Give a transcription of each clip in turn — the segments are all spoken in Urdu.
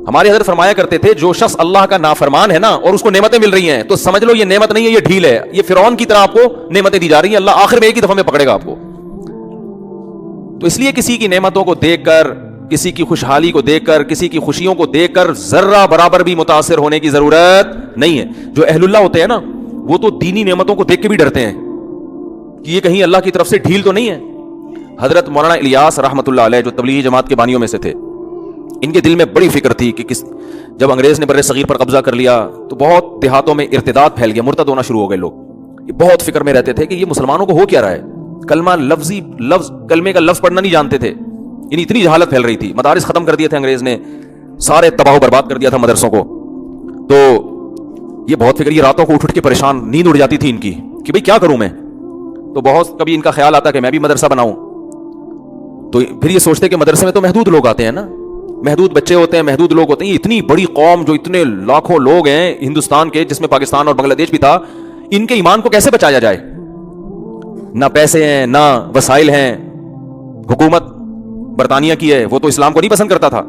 ہمارے حضرت فرمایا کرتے تھے جو شخص اللہ کا نافرمان ہے نا اور اس کو نعمتیں مل رہی ہیں تو سمجھ لو یہ نعمت نہیں ہے, یہ ڈھیل ہے, یہ فرعون کی طرح آپ کو نعمتیں دی جا رہی ہیں, اللہ آخر میں ایک ہی دفعہ میں پکڑے گا آپ کو. تو اس لیے کسی کی نعمتوں کو دیکھ کر, کسی کی خوشحالی کو دیکھ کر, کسی کی خوشیوں کو دیکھ کر ذرہ برابر بھی متاثر ہونے کی ضرورت نہیں ہے. جو اہل اللہ ہوتے ہیں نا وہ تو دینی نعمتوں کو دیکھ کے بھی ڈرتے ہیں کہ یہ کہیں اللہ کی طرف سے ڈھیل تو نہیں ہے. حضرت مولانا الیاس رحمۃ اللہ علیہ جو تبلیغی جماعت کے بانیوں میں سے تھے, ان کے دل میں بڑی فکر تھی کہ جب انگریز نے بر صغیر پر قبضہ کر لیا تو بہت دیہاتوں میں ارتداد پھیل گیا, مرتد ہونا شروع ہو گئے لوگ. یہ بہت فکر میں رہتے تھے کہ یہ مسلمانوں کو ہو کیا رہا ہے, کلمہ کلمے کا لفظ پڑھنا نہیں جانتے تھے, یعنی اتنی جہالت پھیل رہی تھی. مدارس ختم کر دیے تھے انگریز نے, سارے تباہ و برباد کر دیا تھا مدرسوں کو. تو یہ بہت فکر, یہ راتوں کو اٹھ کے پریشان, نیند اڑ جاتی تھی ان کی کہ بھئی کیا کروں میں. تو بہت کبھی ان کا خیال آتا کہ میں بھی مدرسہ بناؤں. تو پھر یہ سوچتے کہ مدرسے میں تو محدود لوگ آتے ہیں نا, محدود بچے ہوتے ہیں, محدود لوگ ہوتے ہیں. یہ اتنی بڑی قوم جو اتنے لاکھوں لوگ ہیں ہندوستان کے, جس میں پاکستان اور بنگلہ دیش بھی تھا, ان کے ایمان کو کیسے بچایا جائے؟ نہ پیسے ہیں نہ وسائل ہیں, حکومت برطانیہ کی ہے, وہ تو اسلام کو نہیں پسند کرتا تھا.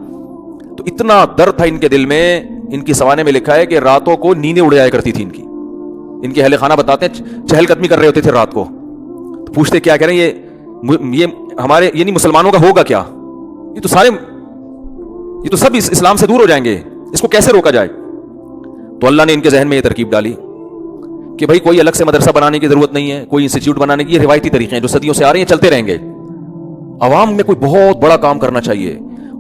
تو اتنا درد تھا ان کے دل میں. ان کی سوانے میں لکھا ہے کہ راتوں کو نیندیں اڑ جایا کرتی تھی ان کی. ان کے اہل خانہ بتاتے ہیں چہل قدمی کر رہے ہوتے تھے رات کو. تو پوچھتے کیا کہہ رہے ہیں یہ ہمارے یعنی مسلمانوں کا ہوگا کیا, یہ تو سب اسلام سے دور ہو جائیں گے, اس کو کیسے روکا جائے؟ تو اللہ نے ان کے ذہن میں یہ ترکیب ڈالی کہ بھائی کوئی الگ سے مدرسہ بنانے کی ضرورت نہیں ہے, کوئی انسٹیٹیوٹ بنانے کی, یہ روایتی طریقے ہیں جو صدیوں سے آ رہے ہیں, چلتے رہیں گے. عوام میں کوئی بہت بڑا کام کرنا چاہیے.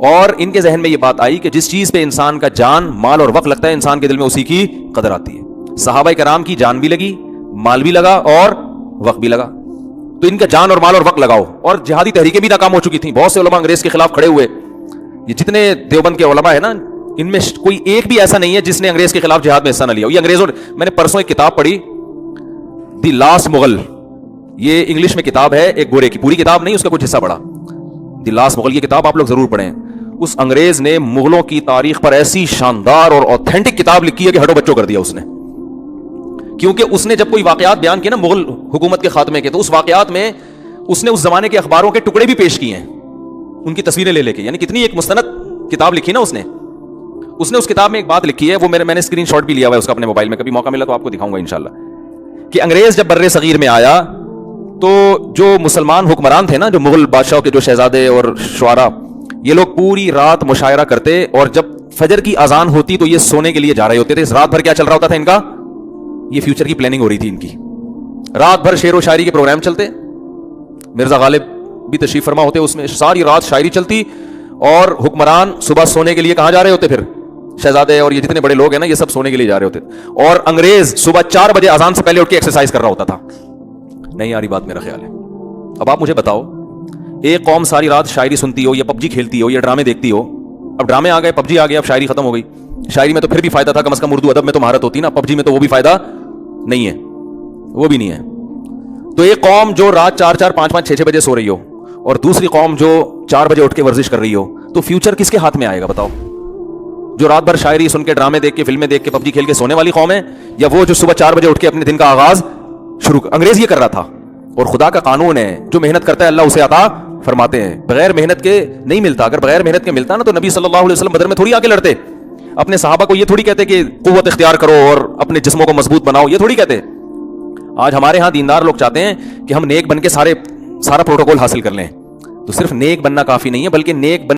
اور ان کے ذہن میں یہ بات آئی کہ جس چیز پہ انسان کا جان, مال اور وقت لگتا ہے, انسان کے دل میں اسی کی قدر آتی ہے. صحابہ کرام کی جان بھی لگی, مال بھی لگا اور وقت بھی لگا. تو ان کا جان اور مال اور وقت لگاؤ. اور جہادی تحریکیں بھی ناکام ہو چکی تھیں, بہت سے علماء انگریز کے خلاف کھڑے ہوئے. یہ جتنے دیوبند کے علماء ہیں نا, ان میں کوئی ایک بھی ایسا نہیں ہے جس نے انگریز کے خلاف جہاد میں حصہ نہ لیا. یہ انگریزوں, میں نے پرسوں ایک کتاب پڑھی, دی لاسٹ مغل, یہ انگلش میں کتاب ہے, ایک گورے کی, پوری کتاب نہیں, اس کا کچھ حصہ پڑھا. دی لاسٹ مغل, یہ کتاب آپ لوگ ضرور پڑھیں. اس انگریز نے مغلوں کی تاریخ پر ایسی شاندار اور اوتھینٹک کتاب لکھی ہے کہ ہٹو بچوں کر دیا اس نے. کیونکہ اس نے جب کوئی واقعات بیان کیے نا مغل حکومت کے خاتمے کے, تو اس واقعات میں اس نے اس زمانے کے اخباروں کے ٹکڑے بھی پیش کیے ہیں, ان کی تصویریں لے کے. یعنی کتنی ایک مستند کتاب لکھی نا اس نے اس کتاب میں ایک بات لکھی ہے, وہ میں نے اسکرین شاٹ بھی لیا ہوا ہے اس کا اپنے موبائل میں, کبھی موقع ملا تو آپ کو دکھاؤں گا انشاءاللہ. کہ انگریز جب بر صغیر میں آیا تو جو مسلمان حکمران تھے نا, جو مغل بادشاہوں کے جو شہزادے اور شعراء, یہ لوگ پوری رات مشاعرہ کرتے, اور جب فجر کی اذان ہوتی تو یہ سونے کے لیے جا رہے ہوتے تھے. رات بھر کیا چل رہا ہوتا تھا ان کا, یہ فیوچر کی پلاننگ ہو رہی تھی ان کی. رات بھر شعر و شاعری کے پروگرام چلتے, مرزا غالب بھی تشریف فرما ہوتے, اس میں ساری رات شاعری چلتی, اور حکمران صبح سونے کے لیے کہاں جا رہے ہوتے, پھر شہزادے اور یہ جتنے بڑے لوگ ہیں نا یہ سب سونے کے لیے جا رہے ہوتے. اور انگریز صبح 4 بجے اذان سے پہلے اٹھ کے ایکسرسائز کر رہا ہوتا تھا. نہیں آ رہی بات میرا خیال ہے. اب آپ مجھے بتاؤ, ایک قوم ساری رات شاعری سنتی ہو, یا پب جی کھیلتی ہو, یا ڈرامے دیکھتی ہو. اب ڈرامے آ گئے, پب جی آ گیا, اب شاعری ختم ہو گئی. شاعری میں تو پھر بھی فائدہ تھا, کم از کم اردو ادب میں تو مہارت ہوتی نا, پب جی میں تو وہ بھی فائدہ نہیں ہے, وہ بھی نہیں ہے. تو ایک قوم جو رات 4 5 6 بجے سو رہی ہو, اور دوسری قوم جو 4 بجے اٹھ کے ورزش کر رہی ہو, تو فیوچر کس کے ہاتھ میں آئے گا بتاؤ؟ جو رات بھر شاعری سن کے, ڈرامے دیکھ کے, فلمیں دیکھ کے, پب جی کھیل کے سونے والی قوم ہے, یا وہ جو صبح 4 بجے اٹھ کے اپنے دن کا آغاز شروع. انگریز یہ کر رہا تھا, اور خدا کا قانون ہے, جو محنت کرتا ہے اللہ اسے عطا فرماتے ہیں. بغیر محنت کے نہیں ملتا. اگر بغیر محنت کے ملتا نا تو نبی صلی اللہ علیہ وسلم بدر میں تھوڑی آگے لڑتے. اپنے صحابہ کو یہ تھوڑی کہتے کہ قوت اختیار کرو اور اپنے جسموں کو مضبوط بناؤ, یہ تھوڑی کہتے. آج ہمارے ہاں دیندار لوگ چاہتے ہیں کہ ہم نیک بن کے سارا پروٹوکول حاصل کر لیں. تو صرف نیک بننا کافی نہیں ہے, بلکہ نیک بن